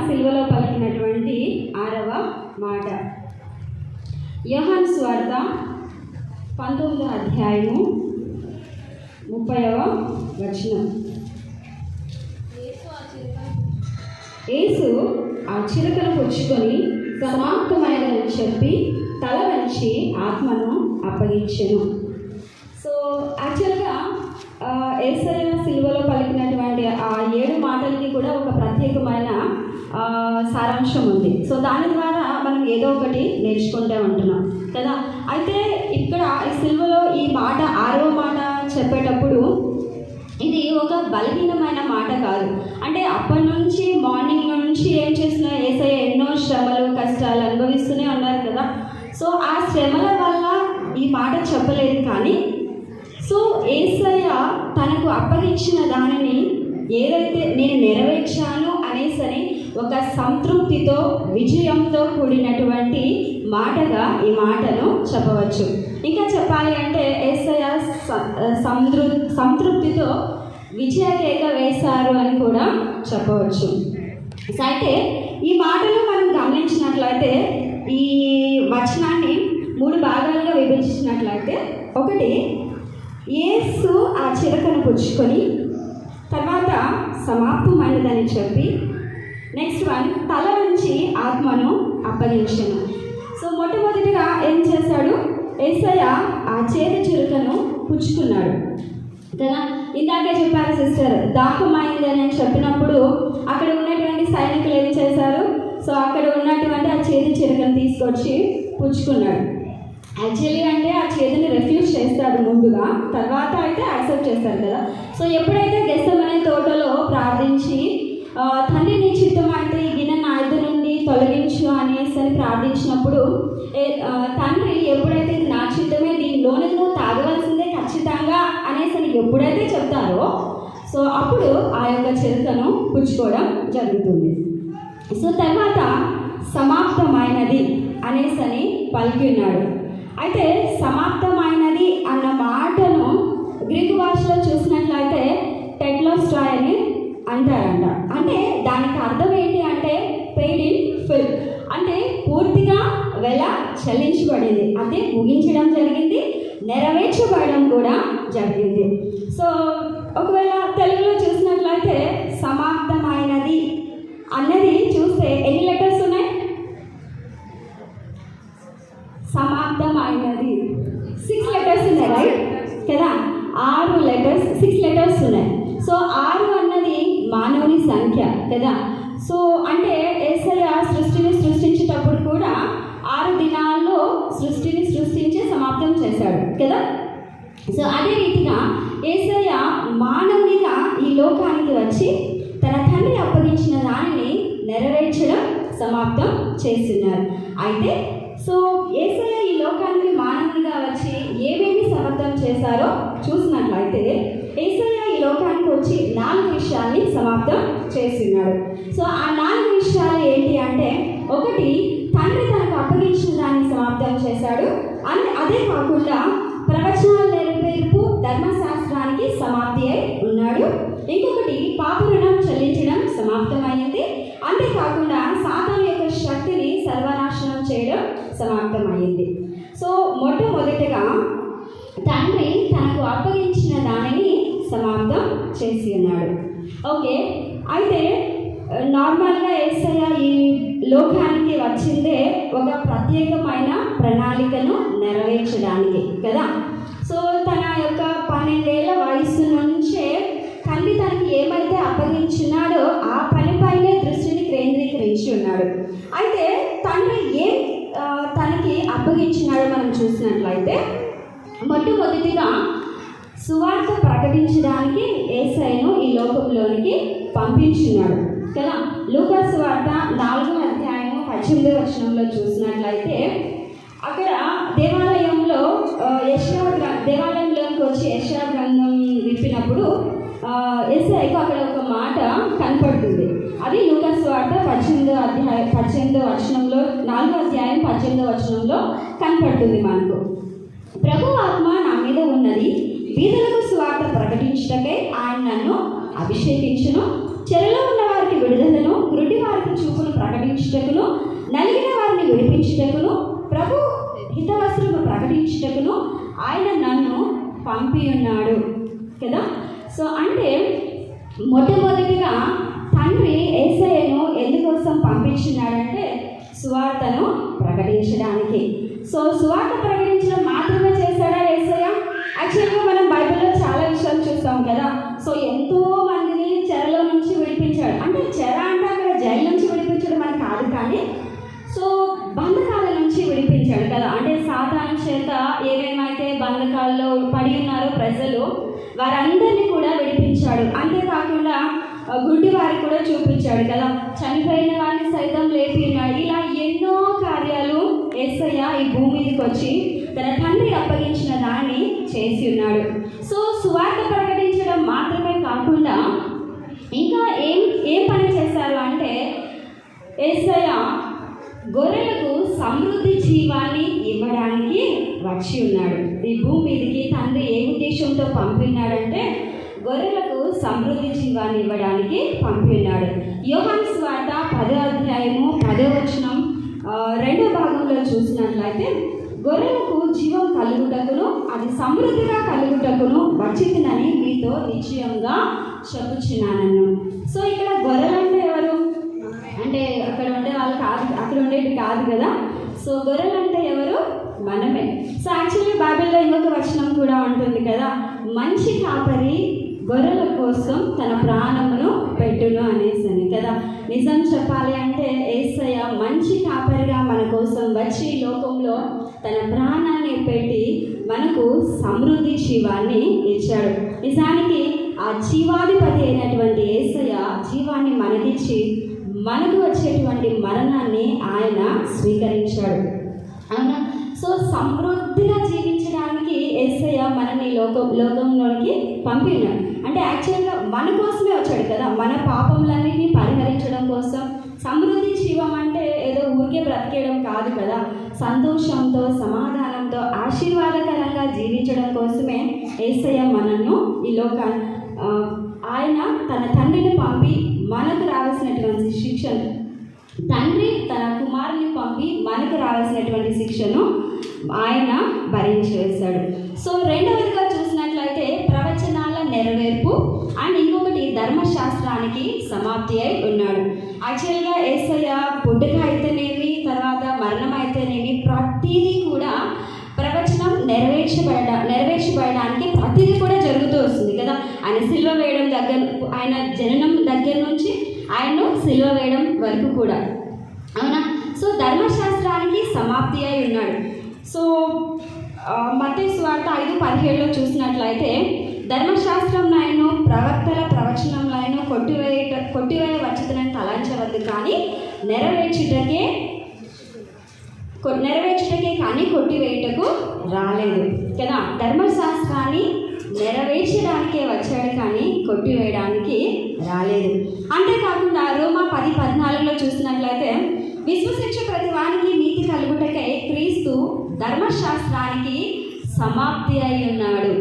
సిలువలో పలికినటువంటి 6వ మాట. యోహాను సువార్త 19వ అధ్యాయము 30వ వచనం. యేసు ఆ చిలుకను పుచ్చుకొని సమాప్తమైనదని చెప్పి తల వంచి ఆత్మను అప్పగించెను. సో యాక్చువల్గా యేసయ్య సిలువలో పలికినటువంటి ఆ 7 మాటలకి కూడా ఒక ప్రత్యేకమైన సారాంశం ఉంది. సో దాని ద్వారా మనం ఏదో ఒకటి నేర్చుకుంటూ ఉంటున్నాం కదా. అయితే ఇక్కడ ఈ సిలువలో ఈ మాట 6వ మాట చెప్పేటప్పుడు ఇది ఒక బలహీనమైన మాట కాదు. అంటే అప్పటి నుంచి మార్నింగ్ నుంచి ఏం చేస్తున్నా యేసయ్య ఎన్నో శ్రమలు కష్టాలు అనుభవిస్తూనే ఉన్నారు కదా. సో ఆ శ్రమల వల్ల ఈ మాట చెప్పలేదు. కానీ సో యేసయ్య తనకు అప్పగించిన దానిని ఏదైతే నేను నెరవేర్చాను అనేసరి ఒక సంతృప్తితో విజయంతో కూడినటువంటి మాటగా ఈ మాటను చెప్పవచ్చు. ఇంకా చెప్పాలి అంటే యేసయ్య సంతృప్తితో విజయకేక వేశారు అని కూడా చెప్పవచ్చు. సో అయితే ఈ మాటలు మనం గమనించినట్లయితే ఈ వచనాన్ని 3 భాగాలుగా విభజించినట్లయితే, ఒకటి యేసు ఆ చిలకను పుచ్చుకొని తర్వాత సమాప్తమైనదని చెప్పి, నెక్స్ట్ వన్ తల నుంచి ఆత్మను అప్పగించను. సో మొట్టమొదటిగా ఏం చేశాడు, యేసయ్య ఆ చేతి చిలుకను పుచ్చుకున్నాడు కదా. ఇందాకే చెప్పారు సిస్టర్, దాహమైందని చెప్పినప్పుడు అక్కడ ఉన్నటువంటి సైనికులు ఏం చేశారు, సో అక్కడ ఉన్నటువంటి ఆ చేతి చిలుకను తీసుకొచ్చి పుచ్చుకున్నాడు. యాక్చువల్లీ అంటే ఆ చేతిని రిఫ్యూజ్ చేస్తాడు ముందుగా, తర్వాత అయితే యాక్సెప్ట్ చేస్తారు కదా. సో ఎప్పుడైతే గెత్సెమనే తోటలో ప్రార్థించి తండ్రి నీ చిత్తం అయితే ఈ గిన్నె నా ఎదురు నుండి తొలగించు అనేసి ప్రార్థించినప్పుడు తండ్రి ఎప్పుడైతే నా చిత్తమే దీనిలోనే నువ్వు తాగవలసిందే ఖచ్చితంగా అనేసి ఎప్పుడైతే చెప్తారో సో అప్పుడు ఆ యొక్క చిలుకను పుచ్చుకోవడం జరుగుతుంది. సో తర్వాత సమాప్తమైనది అనేసి పలికి ఉన్నాడు. అయితే సమాప్తమైనది అన్న మాటను గ్రీకు భాషలో చూసినట్లయితే టెట్లోస్టాయ్ అని అంటారంట. అంటే దానికి అర్థం ఏంటి అంటే పెయిడ్ ఇన్ ఫుల్, అంటే పూర్తిగా వెల చెల్లించబడింది, అదే ముగించడం జరిగింది, నెరవేర్చబడడం కూడా జరిగింది. సో ఒకవేళ తెలుగులో చూసినట్లయితే సమాప్తమైనది అన్నది చూస్తే ఎన్ని లెటర్స్ ఉన్నాయి, సమాప్తమైనది 6 లెటర్స్ ఉన్నాయి రైట్ కదా. 6 లెటర్స్ 6 లెటర్స్ ఉన్నాయి. సో 6 అన్నది మానవుని సంఖ్య కదా. సో అంటే యేసయ్య సృష్టిని సృష్టించేటప్పుడు కూడా 6 దినాల్లో సృష్టిని సృష్టించి సమాప్తం చేశాడు కదా. సో అదే రీతిగా యేసయ్య మానవునిగా ఈ లోకానికి వచ్చి తన తండ్రి అప్పగించిన దానిని నెరవేర్చడం సమాప్తం చేస్తున్నారు. అయితే సో యేసయ్య ఈ లోకానికి మానవునిగా వచ్చి ఏమేమి సమాప్తం చేశారో చూసినట్లయితే యేసయ్య ఈ లోకానికి వచ్చి 4 విషయాల్ని సమాప్తం చేస్తున్నాడు. సో ఆ 4 విషయాలు ఏంటి అంటే, ఒకటి తండ్రి తనకు అప్పగించిన దాన్ని సమాప్తం చేశాడు. అదే కాకుండా ప్రవచనాల నెరవేర్పు ధర్మశాస్త్రానికి సమాప్తి అయి ఉన్నాడు. ఇంకొకటి పాప రుణం చెల్లించడం సమాప్తమైంది. అంతేకాకుండా సాతాను యొక్క శక్తిని సర్వనాశనం చేయడం సమాప్తమైంది. సో మొట్టమొదటిగా తండ్రి తనకు అప్పగించిన దానిని సమాప్తం చేసి ఉన్నాడు. ఓకే, అయితే నార్మల్గా యేసయ్య ఈ లోకానికి వచ్చిందే ఒక ప్రత్యేకమైన ప్రణాళికను నెరవేర్చడానికి కదా. సో తన యొక్క 12 ఏళ్ల వయసు నుంచే తండ్రి తనకి ఏమైతే అప్పగించున్నాడో ఆ పనిపైనే దృష్టిని కేంద్రీకరించి ఉన్నాడు. అయితే తండ్రి తనకి అప్పగించినాడో మనం చూసినట్లయితే మొట్టమొదటిగా సువార్త ప్రకటించడానికి యేసయ్యను ఈ లోకంలోనికి పంపించున్నాడు కదా. లూకా సువార్త 4వ అధ్యాయము 18వ వచనంలో చూసినట్లయితే అక్కడ దేవాలయంలోకి వచ్చి యెషయా గ్రంథం విప్పినప్పుడు యేసయ్యకు అక్కడ ఒక మాట కనపడుతుంది. అది లూకా సువార్త 18వ వచనంలో 4వ అధ్యాయం 18వ వచనంలో కనపడుతుంది మనకు. ప్రభు ఆత్మ నా మీద ఉన్నది, బీదలకు సువార్త ప్రకటించుటకై ఆయన నన్ను అభిషేకించును, చెరలో ఉన్న వారికి విడుదలను, గుడ్డి వారికి చూపు ఆయన నన్ను పంపి ఉన్నాడు కదా. సో అంటే మొట్టమొదటిగా తండ్రి యేసయ్యను ఎందుకోసం పంపించున్నాడంటే సువార్తను ప్రకటించడానికి. సో సువార్త ప్రకటించడం మాత్రమే చేశాడా యేసయ్య? యాక్చువల్గా మనం బైబిల్లో చాలా విషయాలు చూస్తాం కదా. సో ఎంతో మందిని చెరలో నుంచి విడిపించాడు. అంటే చెర అంటే అక్కడ జైలు నుంచి విడిపించడం అని కాదు, కానీ సో బంధకాల నుంచి విడిపించాడు కదా. అంటే సాతాను చేత ఏమేమైతే బంధకాల్లో పడి ఉన్నారో ప్రజలు, వారందరినీ కూడా విడిపించాడు. అంతేకాకుండా గుడ్డి వారికి కూడా చూపించాడు కదా. చనిపోయిన వారిని సైతం లేపి ఉన్నాడు. ఇలా ఎన్నో కార్యాలు యేసయ్య ఈ భూమి మీదకి వచ్చి తన తండ్రి అప్పగించిన దాన్ని చేసి ఉన్నాడు. సో సువార్త ప్రకటించడం మాత్రమే కాకుండా ఇంకా ఏం పని చేశారు అంటే యేసయ్య గొర్రెలకు సమృద్ధి జీవాన్ని ఇవ్వడానికి వచ్చి ఉన్నాడు. ఈ భూమి మీదకి తండ్రి ఏ ఉద్దేశంతో పంపినాడంటే గొర్రెలకు సమృద్ధి జీవాన్ని ఇవ్వడానికి పంపి ఉన్నాడు. యోహాను సువార్త 10వ అధ్యాయము 10వ వచనం 2వ భాగంలో చూసినట్లయితే గొర్రెలకు జీవం కలుగుటకును అది సమృద్ధిగా కలుగుటకును వచ్చిందని మీతో నిశ్చయంగా చెప్పుచున్నాను. సో ఇక్కడ గొర్రెలు అంటే ఎవరు అంటే అక్కడ ఉండే వాళ్ళు కాదు, అక్కడ ఉండేది కాదు కదా. సో గొర్రెలు అంటే ఎవరు? మనమే. సో యాక్చువల్లీ బైబిల్లో ఇంకొక వచనం కూడా ఉంటుంది కదా, మంచి కాపరి గొర్రెల కోసం తన ప్రాణమును పెట్టును అనేసి కదా. నిజం చెప్పాలి అంటే యేసయ్య మంచి కాపరిగా మన కోసం వచ్చి లోకంలో తన ప్రాణాన్ని పెట్టి మనకు సమృద్ధి జీవాన్ని ఇచ్చాడు. నిజానికి ఆ జీవాధిపతి అయినటువంటి యేసయ్య జీవాన్ని మనకిచ్చి మనకు వచ్చేటువంటి మరణాన్ని ఆయన స్వీకరించాడు. అవునా? సో సమృద్ధిగా జీవించడానికి యేసయ్య మనని లోకంలోనికి పంపినాడు. అంటే యాక్చువల్గా మన కోసమే వచ్చాడు కదా, మన పాపములన్నిటినీ పరిహరించడం కోసం. సమృద్ధి జీవం అంటే ఏదో ఊరికే బ్రతికేయడం కాదు కదా, సంతోషంతో సమాధానంతో ఆశీర్వాదకరంగా జీవించడం కోసమే యేసయ్య మనను ఈ ఆయన తన తండ్రిని పంపి మనకు రావాల్సినటువంటి శిక్షను, తండ్రి తన కుమారుని పంపి మనకు రావాల్సినటువంటి శిక్షను ఆయన భరించి వేశాడు. సో రెండవదిగా చూసినట్లయితే ప్రవచనాల నెరవేర్పు అండ్ ఇంకొకటి ధర్మశాస్త్రానికి సమాప్తి అయి ఉన్నాడు. యాక్చువల్గా యేసయ్య పుట్టుక అయితేనేమి, తర్వాత మరణం అయితేనేమి, ప్రతిదీ కూడా ప్రవచనం నెరవేర్చబడడానికి ప్రతిదీ కూడా జరుగుతూ వస్తుంది కదా. ఆయన సిలువ వేయడం దగ్గర, ఆయన జననం దగ్గర నుంచి ఆయన్ను సిలువ వేయడం వరకు కూడా, అవునా. సో ధర్మశాస్త్రానికి సమాప్తి అయి ఉన్నాడు. సో మత్తయి సువార్త 5:17లో చూసినట్లయితే ధర్మశాస్త్రం నాయను ప్రవక్తల ప్రవచనంలో కొట్టివేయ వచ్చునని తలంచవద్దు, కానీ నెరవేర్చుటకే కానీ కొట్టివేయుటకు రాలేదు కదా. ధర్మశాస్త్రాన్ని నెరవేర్చడానికే వచ్చాడు కానీ కొట్టివేయడానికి రాలేదు. అంతేకాకుండా రోమా 10:14లో చూసినట్లయితే విశ్వశిక్ష ప్రతి వానికి నీతి కలుగుటకై క్రీస్తు ధర్మశాస్త్రానికి సమాప్తి అయి ఉన్నాడు.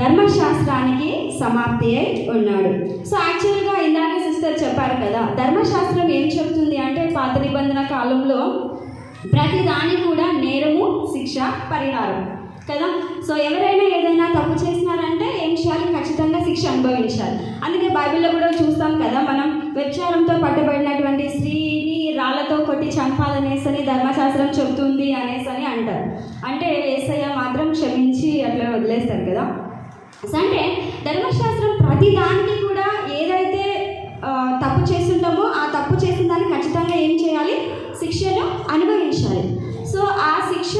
ధర్మశాస్త్రానికి సమాప్తి అయి ఉన్నాడు. సో యాక్చువల్గా ఇందాక సిస్టర్ చెప్పారు కదా, ధర్మశాస్త్రం ఏం చెప్తుంది అంటే పాత నిబంధన కాలంలో ప్రతి దానికి కూడా నేరము, శిక్ష, పరిహారం కదా. సో ఎవరైనా ఏదైనా తప్పు చేసినారంటే ఏం చేయాలి? ఖచ్చితంగా శిక్ష అనుభవించాలి. అందుకే బైబిల్లో కూడా చూస్తాం కదా, మనం వ్యభిచారంతో పట్టబడినటువంటి స్త్రీని రాళ్లతో కొట్టి చంపాలనేసని ధర్మశాస్త్రం చెప్తుంది అనేసని అంటారు. అంటే యేసయ్య మాత్రం క్షమించి అట్లా వదిలేస్తారు కదా. అంటే ధర్మశాస్త్రం ప్రతి దానికి కూడా ఏదైతే తప్పు చేస్తుంటామో ఆ తప్పు చేసిన దాన్ని ఖచ్చితంగా ఏం చేయాలి? శిక్షను అనుభవించాలి. సో ఆ శిక్ష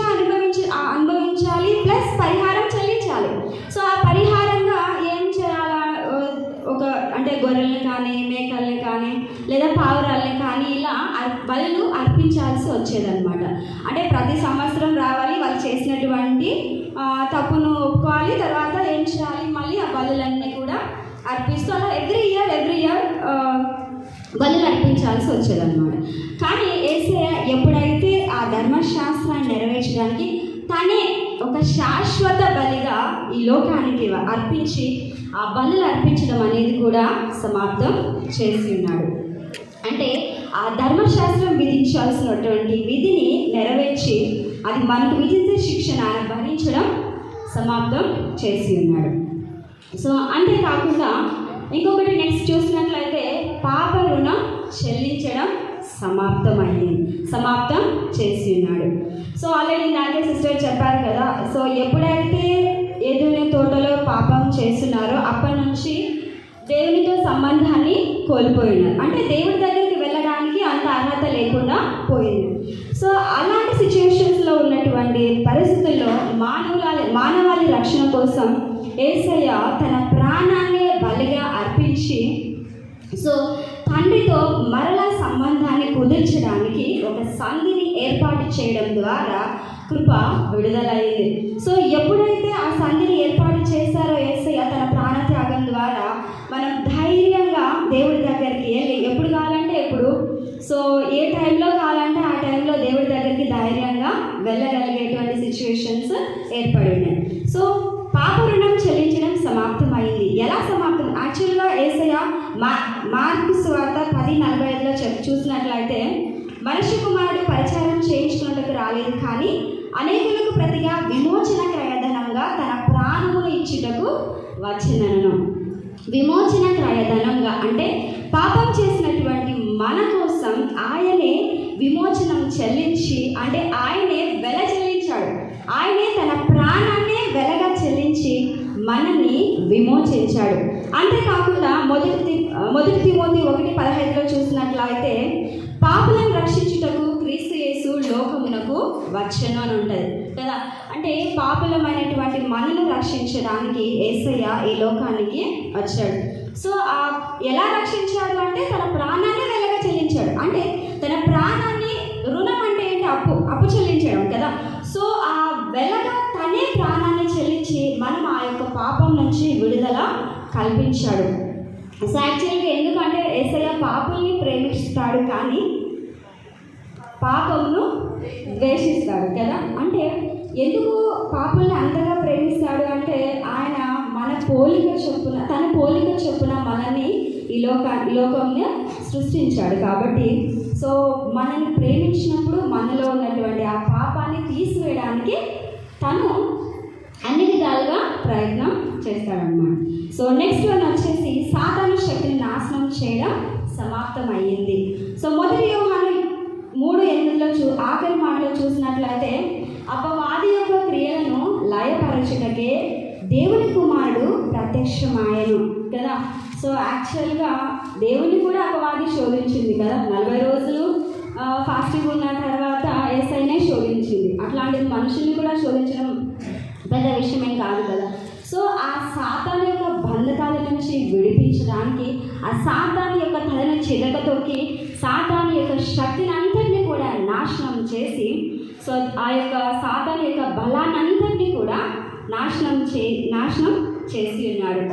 అనుభవించాలి ప్లస్ పరిహారం చెల్లించాలి. సో ఆ పరిహారంగా ఏం చేయాలా? అంటే గొర్రెల్ని కానీ, మేకల్ని కానీ, లేదా పావురాల్ని కానీ ఇలా బలులు అర్పించాల్సి వచ్చేదన్నమాట. అంటే ప్రతి సంవత్సరం రావాలి, వాళ్ళు చేసినటువంటి తప్పును ఒప్పుకోవాలి, తర్వాత ఏం చేయాలి? మళ్ళీ ఆ బలులన్నీ కూడా అర్పిస్తూ అలా ఎవ్రీ ఇయర్ బలులు అర్పించాల్సి వచ్చేదన్నమాట. కానీ యేసయ్య ఎప్పుడైతే ఆ ధర్మశాస్త్రాన్ని నెరవేర్చడానికి తనే ఒక శాశ్వత బలిగా ఈ లోకానికి అర్పించి ఆ బలులు అర్పించడం అనేది కూడా సమాప్తం చేసి ఉన్నాడు. అంటే ఆ ధర్మశాస్త్రం విధించాల్సినటువంటి విధిని నెరవేర్చి అది మనకు విధించే శిక్షను ఆయన భరించడం సమాప్తం చేసి ఉన్నాడు. సో అంతేకాకుండా ఇంకొకటి నెక్స్ట్ చూసినట్లయితే పాప రుణం చెల్లించడం సమాప్తం చేసి ఉన్నాడు. సో ఆల్రెడీ నాకే సిస్టర్ చెప్పారు కదా, సో ఎప్పుడైతే ఏదైనా తోటలో పాపం చేస్తున్నారో అప్పటి నుంచి దేవునితో సంబంధాన్ని కోల్పోయినారు. అంటే దేవుడి దగ్గరికి వెళ్ళడానికి అంత అర్హత లేకుండా పోయింది. సో అలాంటి సిచ్యువేషన్స్లో ఉన్నటువంటి పరిస్థితుల్లో మానవాళి రక్షణ కోసం యేసయ్య తన ప్రాణాన్ని బలిగా అర్పించి సో తండ్రితో మరలా సంబంధాన్ని కుదిర్చడానికి ఒక సంధిని ఏర్పాటు చేయడం ద్వారా కృప విడుదలైంది. సో ఎప్పుడైతే ఆ సంధిని ఏర్పాటు చేశారో యేసయ్య తన ప్రాణత్యాగం ద్వారా మనం ధైర్యంగా దేవుడి దగ్గరికి వెళ్ళి ఎప్పుడు కావాలంటే ఎప్పుడు, సో ఏ టైంలో కావాలంటే ఆ టైంలో దేవుడి దగ్గరికి ధైర్యంగా వెళ్ళగలిగేటువంటి సిచ్యువేషన్స్ ఏర్పడి ఉన్నాయి. సో పాప రుణం చెల్లించడం సమాప్తమైంది. ఎలా సమాప్తం? యాక్చువల్గా యేసయ్య మార్కు సువార్త 10:45లో చూసినట్లయితే మనుష్య కుమారుడు పరిచారం చేయించుకున్నట్టుకు రాలేదు, కానీ అనేకులకు ప్రతిగా విమోచన క్రయధనంగా తన ప్రాణమును ఇచ్చుటకు వచ్చినను. విమోచన క్రయధనంగా అంటే పాపం చేసినటువంటి మన కోసం ఆయనే విమోచనం చెల్లించి, అంటే ఆయనే వెల చెల్లించాడు. ఆయనే తన ప్రాణాన్నే వెలగా చెల్లించి మనల్ని విమోచించాడు. అంతేకాకుండా మొదటి తిమోతి 1:15లో చూసినట్లయితే పాపులను రక్షించుటకు క్రీస్తు యేసు లోకమునకు వచ్చెను అని ఉంటుంది కదా. అంటే పాపులమైనటువంటి మనను రక్షించడానికి యేసయ్య ఈ లోకానికి వచ్చాడు. సో ఎలా రక్షించాడు అంటే తన ప్రాణాన్ని వెలగా చెల్లించాడు. అంటే తన ప్రాణాన్ని, రుణం అంటే ఏంటి? అప్పు చెల్లించడం కదా. సో ఆ వెలగా తనే ప్రాణాన్ని చెల్లించి మనం ఆ యొక్క పాపం నుంచి విడుదల కల్పించాడు. సో యాక్చువల్గా ఎందుకంటే యేసయ్య పాపుల్ని ప్రేమిస్తాడు కానీ పాపమును ద్వేషిస్తాడు కదా. అంటే ఎందుకు పాపుల్ని అంతగా ప్రేమిస్తాడు అంటే ఆయన తన పోలిక చొప్పున మనల్ని ఈ లోకంలో సృష్టించాడు కాబట్టి. సో మనల్ని ప్రేమించినప్పుడు మనలో ఉన్నటువంటి ఆ పాపాన్ని తీసివేయడానికి తను అన్ని విధాలుగా ప్రయత్నం చేస్తాడన్నమాట. సో నెక్స్ట్ వన్ వచ్చేసి సాతాను శక్తిని నాశనం చేయడం సమాప్తమయ్యింది. సో మొదటి యోహాను 3:8లో ఆఖరి మాటలో చూసినట్లయితే అపవాది యొక్క క్రియలను లయపరచుటకే దేవుని కుమారుడు ప్రత్యక్షమాయను కదా. సో యాక్చువల్గా దేవుని కూడా అపవాది శోధించింది కదా. 40 రోజులు ఫాస్టింగ్ ఉన్న తర్వాత యేసయ్యనే శోధించింది. అట్లాంటిది మనుషుల్ని కూడా శోధించడం పెద్ద విషయమేం కాదు కదా. సో ఆ సాతాను యొక్క బంధకాల నుంచి విడిపించడానికి, ఆ సాతాను యొక్క తలను చిరకతొక్కి సాతాను యొక్క శక్తిని అంతటినీ కూడా నాశనం చేసి, సో ఆ యొక్క సాతాను యొక్క బలాన్నంతటినీ కూడా నాశనం చేసి ఉన్నాడు.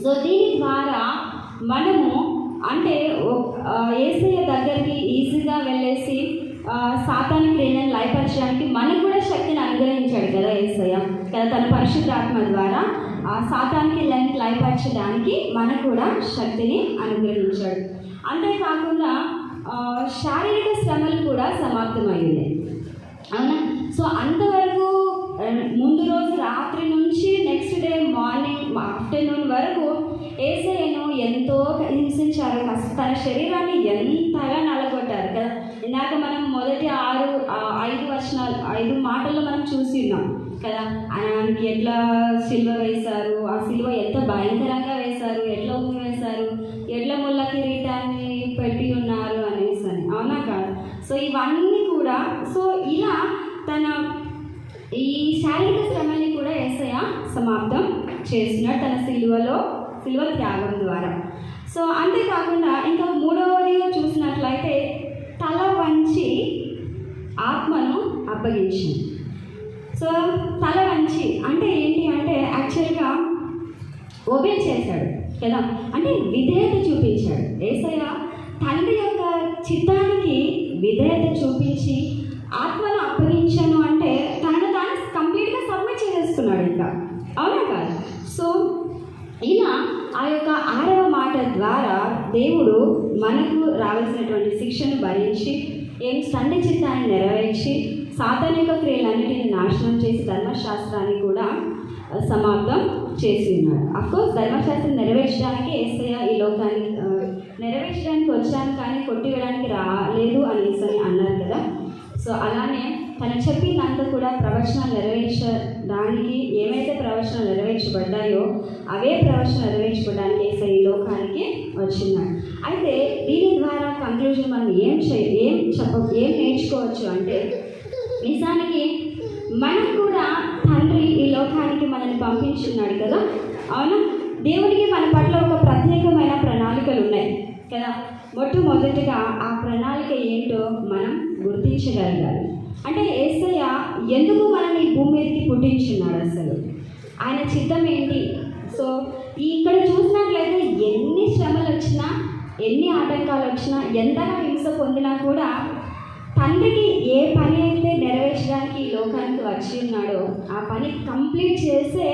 సో దీని ద్వారా మనము అంటే యేసయ్య దగ్గరికి ఈజీగా వెళ్ళేసి సాతాను క్రియలను లయపరచడానికి మనకు కూడా శక్తిని అనుగ్రహించాడు కదా యేసయ్య కదా. తన పరిశుద్ధాత్మ ద్వారా ఆ సాతానికి లయపరచడానికి మనకు కూడా శక్తిని అనుగ్రహించాడు. అంతేకాకుండా శారీరక శ్రమలు కూడా సమాప్తమయ్యాయి అవునా. సో అంతవరకు ముందు రోజు రాత్రి నుంచి నెక్స్ట్ డే మార్నింగ్ ఆఫ్టర్నూన్ వరకు యేసయ్యను ఎంతో హింసించారు. తన శరీరాన్ని ఎంతగా నలగొట్టారు కదా. ఇందాక మనం మొదటి 5 మాటల్లో మనం చూసి ఉన్నాం కదా. ఆయనకి ఎట్లా సిలువ వేశారు, ఆ సిలువ ఎంత భయంకరంగా వేశారు, ఎట్లా వేశారు, ఎట్లా ముళ్ళ కిరీటాన్ని పెట్టి ఉన్నారు అనేసి అని, అవునా కాదు. సో ఇవన్నీ కూడా సో ఇలా తన ఈ శారీరక శ్రమని కూడా యేసయ్య సమాప్తం చేస్తున్నాడు తన సిలువ త్యాగం ద్వారా. సో అంతేకాకుండా ఇంకా 3వదిగా చూసినట్లయితే తల వంచి ఆత్మను అప్పగించింది. సో తల వంచి అంటే ఏంటి అంటే యాక్చువల్గా ఒబే చేశాడు కదా. అంటే విధేయత చూపించాడు. యేసయ్య తండ్రి యొక్క చిత్తానికి విధేయత చూపించి ఆత్మను అప్పగించాను అంటే తనను తాను కంప్లీట్గా సబ్మిట్ చేసేసుకున్నాడు ఇంకా, అవునా కాదు. సో ఇలా ఆ యొక్క 6వ మాట ద్వారా దేవుడు మనకు రావాల్సినటువంటి శిక్షను భరించి తండ్రి చిత్తాన్ని నెరవేర్చి సాతాను యొక్క క్రియలన్నిటిని నాశనం చేసి ధర్మశాస్త్రాన్ని కూడా సమాప్తం చేసి ఉన్నాడు. అఫ్కోర్స్ ధర్మశాస్త్రం నెరవేర్చడానికి యేసయ్య ఈ లోకానికి నెరవేర్చడానికి వచ్చాను కానీ కొట్టివేయడానికి రాలేదు అనేసి అన్నారు కదా. సో అలానే తను చెప్పిందంతా కూడా ప్రవచనాలు నెరవేర్చడానికి ఏమైతే ప్రవచనాలు నెరవేర్చబడ్డాయో అవే ప్రవచనాలు నెరవేర్చబడడానికి యేసయ్య ఈ లోకానికి వచ్చినాడు. అయితే దీని ద్వారా కంక్లూజన్ మనం ఏం నేర్చుకోవచ్చు అంటే, నిజానికి మనం కూడా తండ్రి ఈ లోకానికి మనల్ని పంపించున్నాడు కదా. అవునా, దేవునికి మన పట్ల ఒక ప్రత్యేకమైన ప్రణాళికలు ఉన్నాయి కదా. మొట్టమొదటిగా ఆ ప్రణాళిక ఏంటో మనం గుర్తించగలగాలి. అంటే యేసయ్య ఎందుకు మనల్ని ఈ భూమి మీదకి పుట్టించున్నాడు, అసలు ఆయన చిత్తం ఏంటి? సో ఇక్కడ చూసినట్లయితే ఎన్ని శ్రమలు వచ్చినా, ఎన్ని ఆటంకాలు వచ్చినా, ఎంతగా హింస పొందినా కూడా తండ్రికి ఏ పని అయితే నెరవేర్చడానికి ఈ లోకానికి వచ్చి ఉన్నాడో ఆ పని కంప్లీట్ చేసే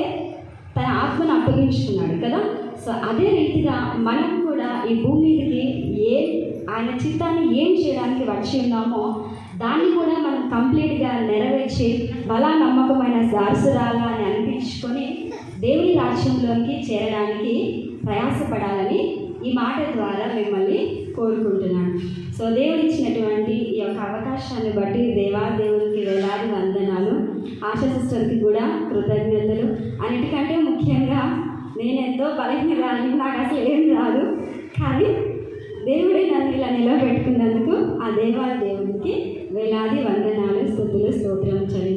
తన ఆత్మను అప్పగించుకున్నాడు కదా. సో అదే రీతిగా మనం కూడా ఈ భూమి మీదకి ఆయన చిత్తాన్ని ఏం చేయడానికి వచ్చి ఉన్నామో దాన్ని కూడా మనం కంప్లీట్గా నెరవేర్చి బలా నమ్మకమైన దాసురాలా అని అనిపించుకొని దేవుని రాజ్యంలోకి చేరడానికి ప్రయాసపడాలని ఈ మాట ద్వారా మిమ్మల్ని కోరుకుంటున్నాను. సో దేవుడు ఇచ్చినటువంటి ఈ యొక్క అవకాశాన్ని బట్టి దేవునికి వేలాది వందనాలు. ఆశా సిస్టర్కి కూడా కృతజ్ఞతలు. అన్నిటికంటే ముఖ్యంగా నేను ఎంతో బలహీనరాలి, నాకు అసలు ఏం రాదు, కానీ దేవుడే నన్ను ఇలా నిలబెట్టుకున్నందుకు ఆ దేవునికి వేలాది వందనాలు, స్తుతులు, స్తోత్రం చెల్లి